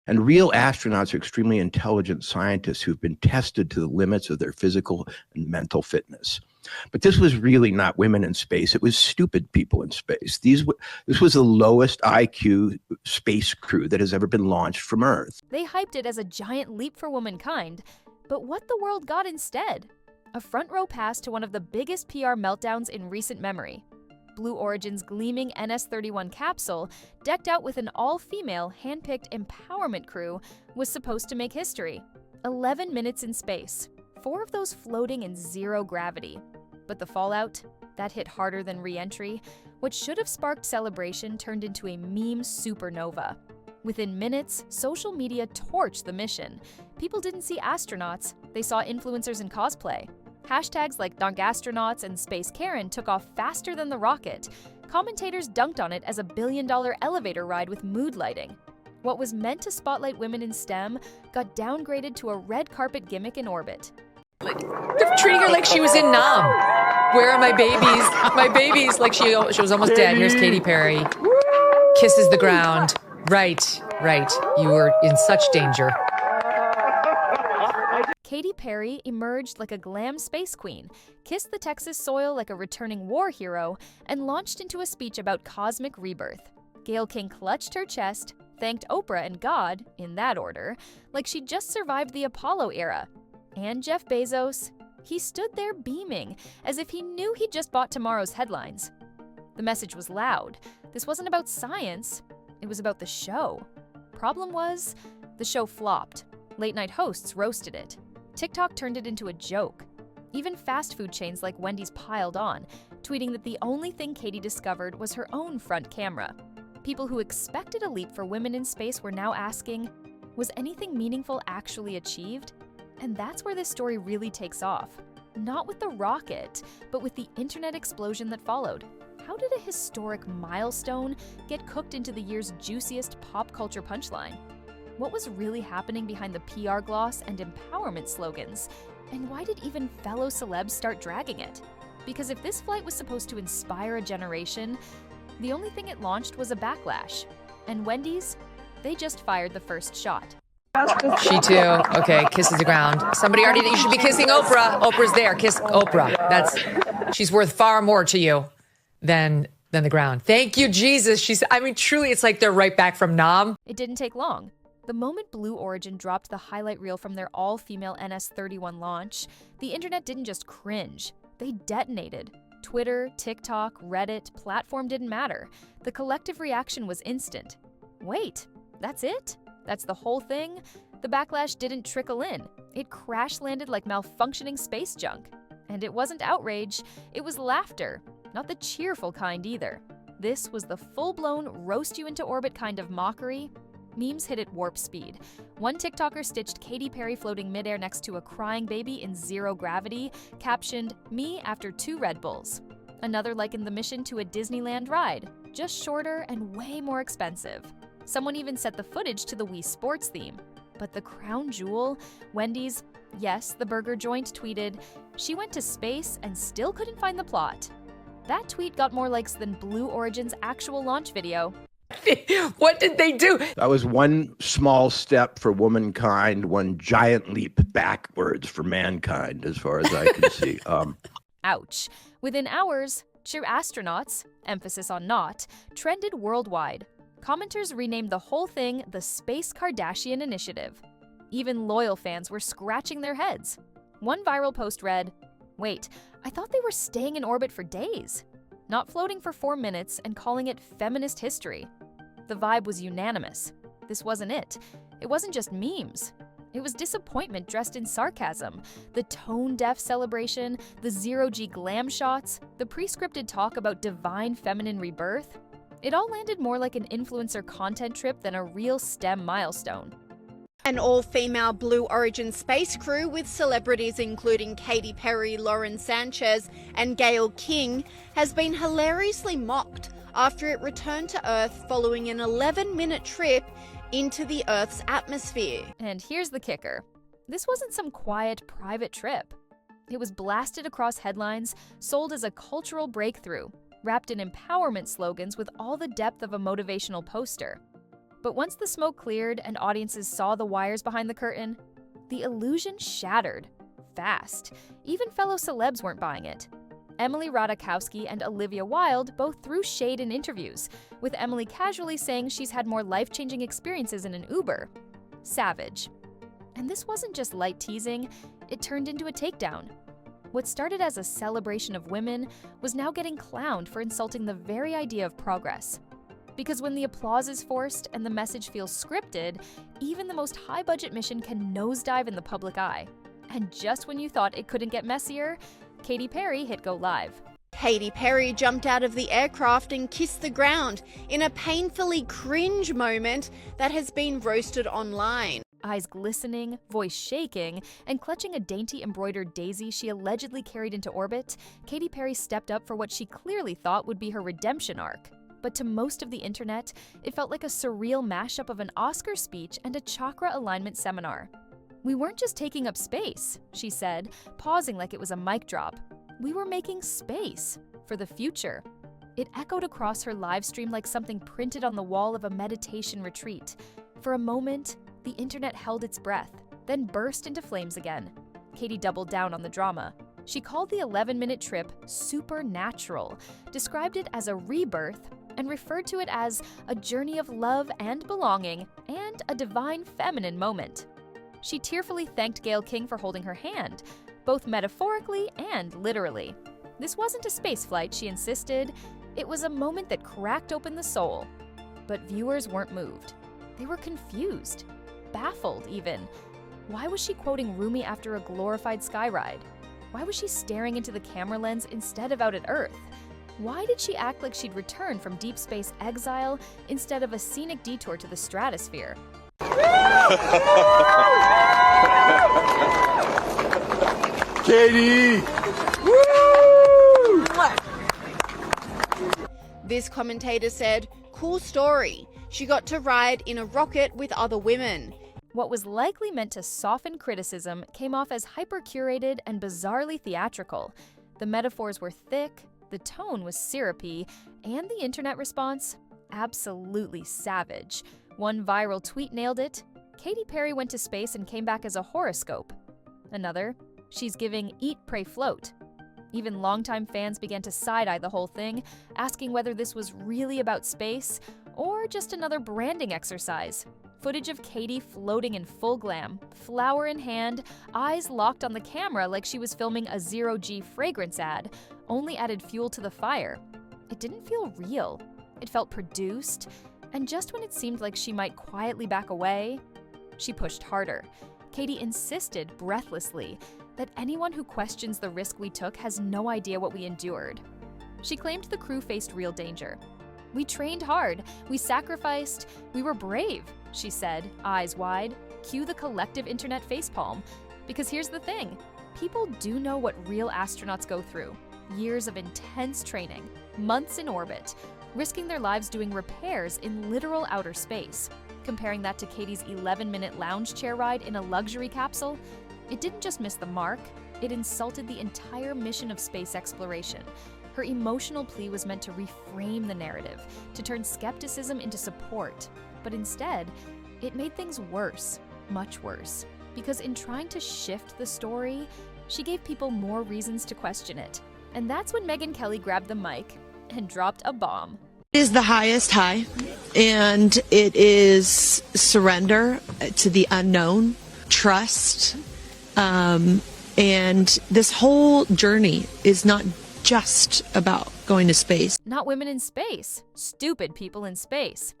And real astronauts are extremely intelligent scientists who've been tested to the limits of their physical and mental fitness. But this was really not women in space. It was stupid people in space. This was the lowest IQ space crew that has ever been launched from Earth. They hyped it as a giant leap for womankind, but what the world got instead? A front row pass to one of the biggest PR meltdowns in recent memory. Blue Origin's gleaming NS-31 capsule, decked out with an all-female, handpicked empowerment crew, was supposed to make history. 11 minutes in space, 4 of those floating in zero gravity. But the fallout? That hit harder than re-entry. What should have sparked celebration turned into a meme supernova. Within minutes, social media torched the mission. People didn't see astronauts, they saw influencers in cosplay. Hashtags like Donk-astronauts and Space Karen took off faster than the rocket. Commentators dunked on it as a billion-dollar elevator ride with mood lighting. What was meant to spotlight women in STEM got downgraded to a red carpet gimmick in orbit. They're treating her like she was in Nam. Where are my babies? My babies, like she was almost dead. Here's Katy Perry. Kisses the ground. Right. You were in such danger. Katy Perry emerged like a glam space queen, kissed the Texas soil like a returning war hero, and launched into a speech about cosmic rebirth. Gayle King clutched her chest, thanked Oprah and God, in that order, like she'd just survived the Apollo era. And Jeff Bezos, he stood there beaming, as if he knew he'd just bought tomorrow's headlines. The message was loud. This wasn't about science, it was about the show. Problem was, the show flopped. Late-night hosts roasted it. TikTok turned it into a joke. Even fast food chains like Wendy's piled on, tweeting that the only thing Katy discovered was her own front camera. People who expected a leap for women in space were now asking, was anything meaningful actually achieved? And that's where this story really takes off. Not with the rocket, but with the internet explosion that followed. How did a historic milestone get cooked into the year's juiciest pop culture punchline? What was really happening behind the PR gloss and empowerment slogans? And why did even fellow celebs start dragging it? Because if this flight was supposed to inspire a generation, the only thing it launched was a backlash. And Wendy's, they just fired the first shot. She too. Okay, kisses the ground. Somebody already, you should be kissing Oprah. Oprah's there. Kiss Oprah. She's worth far more to you than the ground. Thank you, Jesus. Truly, it's like they're right back from Nam. It didn't take long. The moment Blue Origin dropped the highlight reel from their all-female NS-31 launch, the internet didn't just cringe, they detonated. Twitter, TikTok, Reddit, platform didn't matter. The collective reaction was instant. Wait, that's it? That's the whole thing? The backlash didn't trickle in. It crash-landed like malfunctioning space junk. And it wasn't outrage, it was laughter. Not the cheerful kind either. This was the full-blown roast-you-into-orbit kind of mockery. Memes hit at warp speed. One TikToker stitched Katy Perry floating midair next to a crying baby in zero gravity, captioned, "Me after 2 Red Bulls." Another likened the mission to a Disneyland ride, just shorter and way more expensive. Someone even set the footage to the Wii Sports theme. But the crown jewel, Wendy's, yes, the burger joint, tweeted, "She went to space and still couldn't find the plot." That tweet got more likes than Blue Origin's actual launch video. What did they do? That was one small step for womankind, one giant leap backwards for mankind, as far as I can see. Ouch. Within hours, cheer astronauts, emphasis on not, trended worldwide. Commenters renamed the whole thing the Space Kardashian Initiative. Even loyal fans were scratching their heads. One viral post read, "Wait, I thought they were staying in orbit for days. Not floating for 4 minutes and calling it feminist history." The vibe was unanimous. This wasn't it. It wasn't just memes. It was disappointment dressed in sarcasm. The tone-deaf celebration, the zero-G glam shots, the pre-scripted talk about divine feminine rebirth. It all landed more like an influencer content trip than a real STEM milestone. An all-female Blue Origin space crew with celebrities including Katy Perry, Lauren Sanchez and Gayle King has been hilariously mocked after it returned to Earth following an 11-minute trip into the Earth's atmosphere. And here's the kicker. This wasn't some quiet, private trip. It was blasted across headlines, sold as a cultural breakthrough, wrapped in empowerment slogans with all the depth of a motivational poster. But once the smoke cleared and audiences saw the wires behind the curtain, the illusion shattered. Fast. Even fellow celebs weren't buying it. Emily Ratajkowski and Olivia Wilde both threw shade in interviews, with Emily casually saying she's had more life-changing experiences in an Uber. Savage. And this wasn't just light teasing, it turned into a takedown. What started as a celebration of women was now getting clowned for insulting the very idea of progress. Because when the applause is forced and the message feels scripted, even the most high-budget mission can nosedive in the public eye. And just when you thought it couldn't get messier, Katy Perry hit go live. Katy Perry jumped out of the aircraft and kissed the ground in a painfully cringe moment that has been roasted online. Eyes glistening, voice shaking, and clutching a dainty embroidered daisy she allegedly carried into orbit, Katy Perry stepped up for what she clearly thought would be her redemption arc. But to most of the internet, it felt like a surreal mashup of an Oscar speech and a chakra alignment seminar. "We weren't just taking up space," she said, pausing like it was a mic drop. "We were making space for the future." It echoed across her live stream like something printed on the wall of a meditation retreat. For a moment, the internet held its breath, then burst into flames again. Katy doubled down on the drama. She called the 11-minute trip supernatural, described it as a rebirth, and referred to it as a journey of love and belonging and a divine feminine moment. She tearfully thanked Gayle King for holding her hand, both metaphorically and literally. This wasn't a spaceflight, she insisted. It was a moment that cracked open the soul. But viewers weren't moved. They were confused, baffled even. Why was she quoting Rumi after a glorified sky ride? Why was she staring into the camera lens instead of out at Earth? Why did she act like she'd returned from deep space exile instead of a scenic detour to the stratosphere? Katy! Woo! This commentator said, "Cool story. She got to ride in a rocket with other women." What was likely meant to soften criticism came off as hyper-curated and bizarrely theatrical. The metaphors were thick, the tone was syrupy, and the internet response? Absolutely savage. One viral tweet nailed it. Katy Perry went to space and came back as a horoscope. Another, she's giving eat, pray, float. Even longtime fans began to side-eye the whole thing, asking whether this was really about space or just another branding exercise. Footage of Katy floating in full glam, flower in hand, eyes locked on the camera like she was filming a zero-G fragrance ad, only added fuel to the fire. It didn't feel real. It felt produced, and just when it seemed like she might quietly back away, she pushed harder. Katy insisted breathlessly that anyone who questions the risk we took has no idea what we endured. She claimed the crew faced real danger. "We trained hard, we sacrificed, we were brave," she said, eyes wide. Cue the collective internet facepalm. Because here's the thing, people do know what real astronauts go through. Years of intense training, months in orbit, risking their lives doing repairs in literal outer space. Comparing that to Katy's 11-minute lounge chair ride in a luxury capsule, it didn't just miss the mark, it insulted the entire mission of space exploration. Her emotional plea was meant to reframe the narrative, to turn skepticism into support. But instead, it made things worse, much worse. Because in trying to shift the story, she gave people more reasons to question it. And that's when Megyn Kelly grabbed the mic and dropped a bomb. It is the highest high, and it is surrender to the unknown, trust, and this whole journey is not just about going to space. Not women in space, stupid people in space.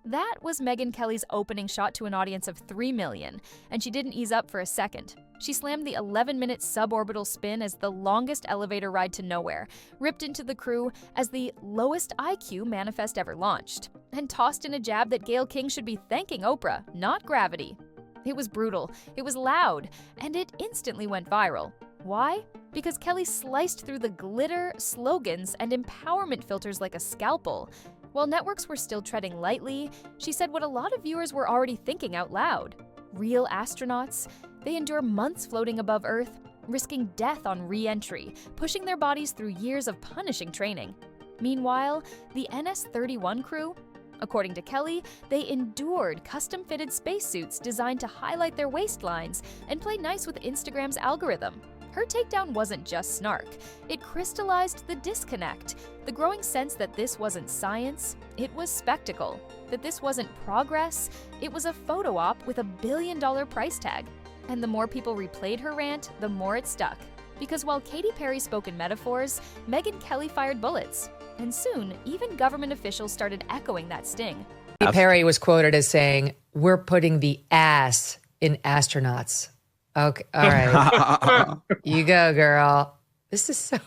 That was Megyn Kelly's opening shot to an audience of 3 million, and she didn't ease up for a second. She slammed the 11-minute suborbital spin as the longest elevator ride to nowhere, ripped into the crew as the lowest IQ manifest ever launched, and tossed in a jab that Gayle King should be thanking Oprah, not gravity. It was brutal, it was loud, and it instantly went viral. Why? Because Kelly sliced through the glitter, slogans, and empowerment filters like a scalpel. While networks were still treading lightly, she said what a lot of viewers were already thinking out loud. Real astronauts, they endure months floating above Earth, risking death on re-entry, pushing their bodies through years of punishing training. Meanwhile, the NS-31 crew, According to Kelly, they endured custom-fitted spacesuits designed to highlight their waistlines and play nice with Instagram's algorithm. Her takedown wasn't just snark. It crystallized the disconnect, the growing sense that this wasn't science, it was spectacle, that this wasn't progress, it was a photo op with $1 billion price tag. And the more people replayed her rant, the more it stuck. Because while Katy Perry spoke in metaphors, Megyn Kelly fired bullets. And soon, even government officials started echoing that sting. Katy Perry was quoted as saying, "We're putting the ass in astronauts." Okay, all right. You go, girl. This is so...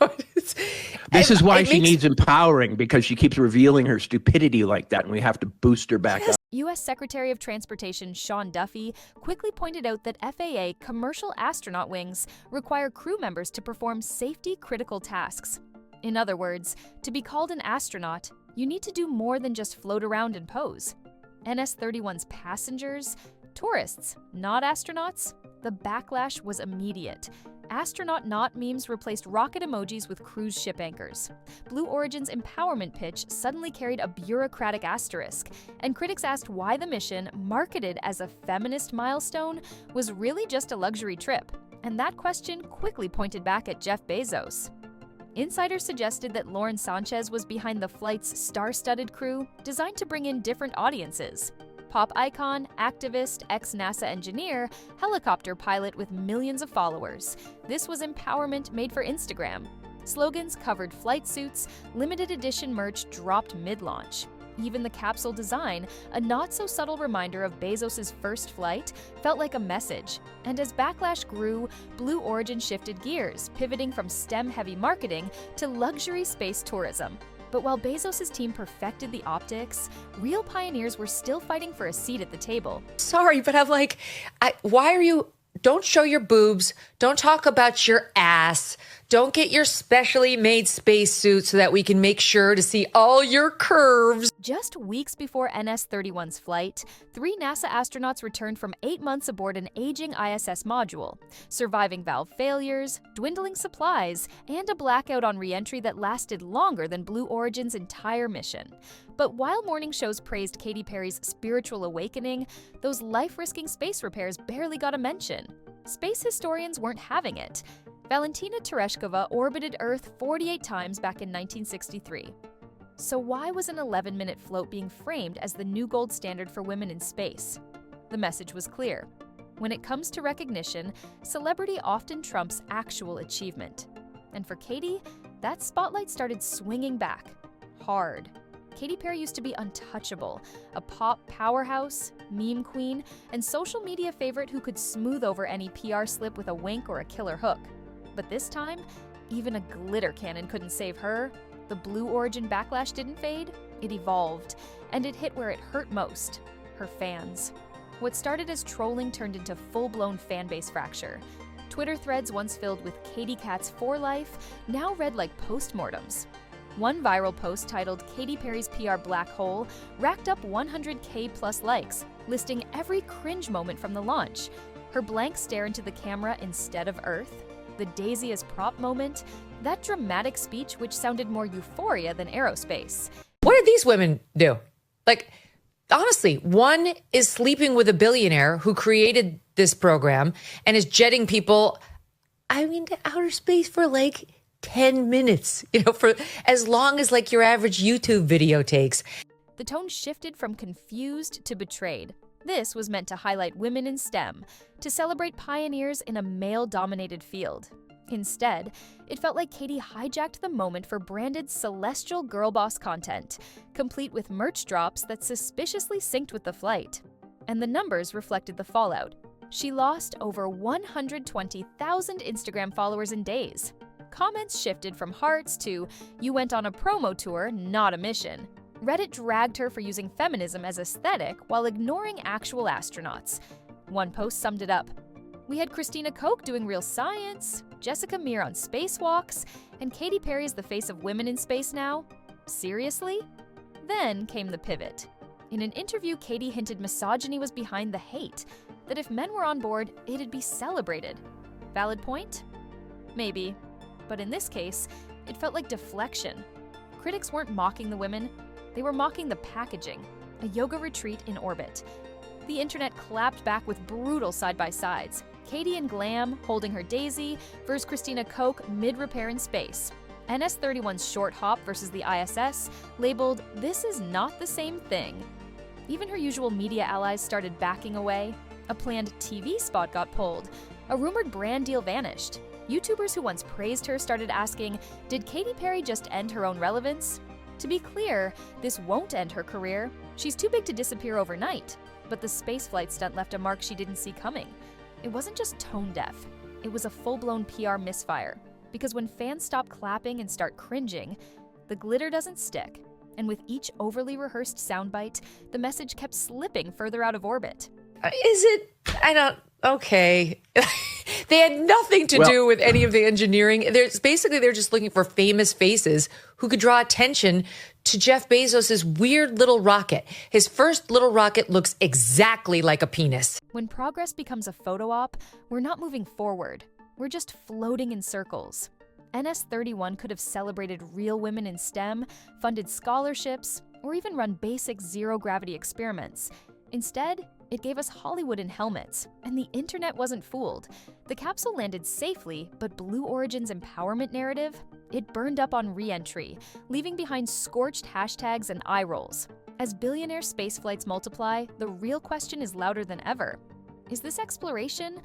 This is why she needs empowering, because she keeps revealing her stupidity like that, and we have to boost her back up. U.S. Secretary of Transportation Sean Duffy quickly pointed out that FAA commercial astronaut wings require crew members to perform safety-critical tasks. In other words, to be called an astronaut, you need to do more than just float around and pose. NS-31's passengers, tourists, not astronauts, the backlash was immediate. Astronaut not memes replaced rocket emojis with cruise ship anchors. Blue Origin's empowerment pitch suddenly carried a bureaucratic asterisk, and critics asked why the mission, marketed as a feminist milestone, was really just a luxury trip. And that question quickly pointed back at Jeff Bezos. Insiders suggested that Lauren Sanchez was behind the flight's star-studded crew, designed to bring in different audiences. Pop icon, activist, ex-NASA engineer, helicopter pilot with millions of followers. This was empowerment made for Instagram. Slogans covered flight suits, limited edition merch dropped mid-launch. Even the capsule design, a not-so-subtle reminder of Bezos' first flight, felt like a message. And as backlash grew, Blue Origin shifted gears, pivoting from STEM-heavy marketing to luxury space tourism. But while Bezos' team perfected the optics, real pioneers were still fighting for a seat at the table. Sorry, but I'm like, why are you... Don't show your boobs. Don't talk about your ass. Don't get your specially made spacesuit so that we can make sure to see all your curves. Just weeks before NS-31's flight, 3 NASA astronauts returned from 8 months aboard an aging ISS module, surviving valve failures, dwindling supplies, and a blackout on re-entry that lasted longer than Blue Origin's entire mission. But while morning shows praised Katy Perry's spiritual awakening, those life-risking space repairs barely got a mention. Space historians weren't having it. Valentina Tereshkova orbited Earth 48 times back in 1963. So why was an 11-minute float being framed as the new gold standard for women in space? The message was clear. When it comes to recognition, celebrity often trumps actual achievement. And for Katy, that spotlight started swinging back. Hard. Katy Perry used to be untouchable, a pop powerhouse, meme queen, and social media favorite who could smooth over any PR slip with a wink or a killer hook. But this time, even a glitter cannon couldn't save her. The Blue Origin backlash didn't fade, it evolved, and it hit where it hurt most, her fans. What started as trolling turned into full-blown fanbase fracture. Twitter threads once filled with Katy Cat's for life now read like postmortems. One viral post titled Katy Perry's PR Black Hole racked up 100K plus likes, listing every cringe moment from the launch. Her blank stare into the camera instead of Earth, the Daisy as prop moment, that dramatic speech which sounded more euphoria than aerospace. What did these women do? Like, honestly, one is sleeping with a billionaire who created this program and is jetting people, to outer space for like 10 minutes, for as long as like your average YouTube video takes. The tone shifted from confused to betrayed. This was meant to highlight women in STEM, to celebrate pioneers in a male-dominated field. Instead, it felt like Katy hijacked the moment for branded celestial girl boss content, complete with merch drops that suspiciously synced with the flight. And the numbers reflected the fallout. She lost over 120,000 Instagram followers in days. Comments shifted from hearts to, "You went on a promo tour, not a mission." Reddit dragged her for using feminism as aesthetic while ignoring actual astronauts. One post summed it up. We had Christina Koch doing real science, Jessica Meir on spacewalks, and Katy Perry is the face of women in space now? Seriously? Then came the pivot. In an interview, Katy hinted misogyny was behind the hate, that if men were on board, it'd be celebrated. Valid point? Maybe. But in this case, it felt like deflection. Critics weren't mocking the women, they were mocking the packaging. a yoga retreat in orbit. The internet clapped back with brutal side-by-sides. Katy in glam, holding her daisy, versus Christina Koch mid-repair in space. NS-31's short hop versus the ISS, labeled, "This is not the same thing." Even her usual media allies started backing away. A planned TV spot got pulled. A rumored brand deal vanished. YouTubers who once praised her started asking, did Katy Perry just end her own relevance? To be clear, this won't end her career. She's too big to disappear overnight. But the spaceflight stunt left a mark she didn't see coming. It wasn't just tone deaf. It was a full-blown PR misfire. Because when fans stop clapping and start cringing, the glitter doesn't stick. And with each overly rehearsed soundbite, the message kept slipping further out of orbit. Okay. They had nothing to do with any of the engineering. They're just looking for famous faces who could draw attention to Jeff Bezos' weird little rocket. His first little rocket looks exactly like a penis. When progress becomes a photo op, we're not moving forward. We're just floating in circles. NS-31 could have celebrated real women in STEM, funded scholarships, or even run basic zero-gravity experiments. Instead, it gave us Hollywood in helmets, and the internet wasn't fooled. The capsule landed safely, but Blue Origin's empowerment narrative? It burned up on re-entry, leaving behind scorched hashtags and eye rolls. As billionaire space flights multiply, the real question is louder than ever. Is this exploration,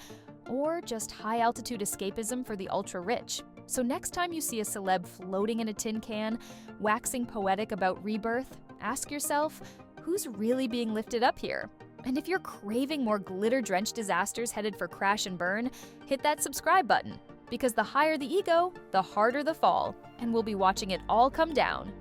or just high-altitude escapism for the ultra-rich? So next time you see a celeb floating in a tin can, waxing poetic about rebirth, ask yourself, who's really being lifted up here? And if you're craving more glitter-drenched disasters headed for crash and burn, hit that subscribe button. Because the higher the ego, the harder the fall. And we'll be watching it all come down.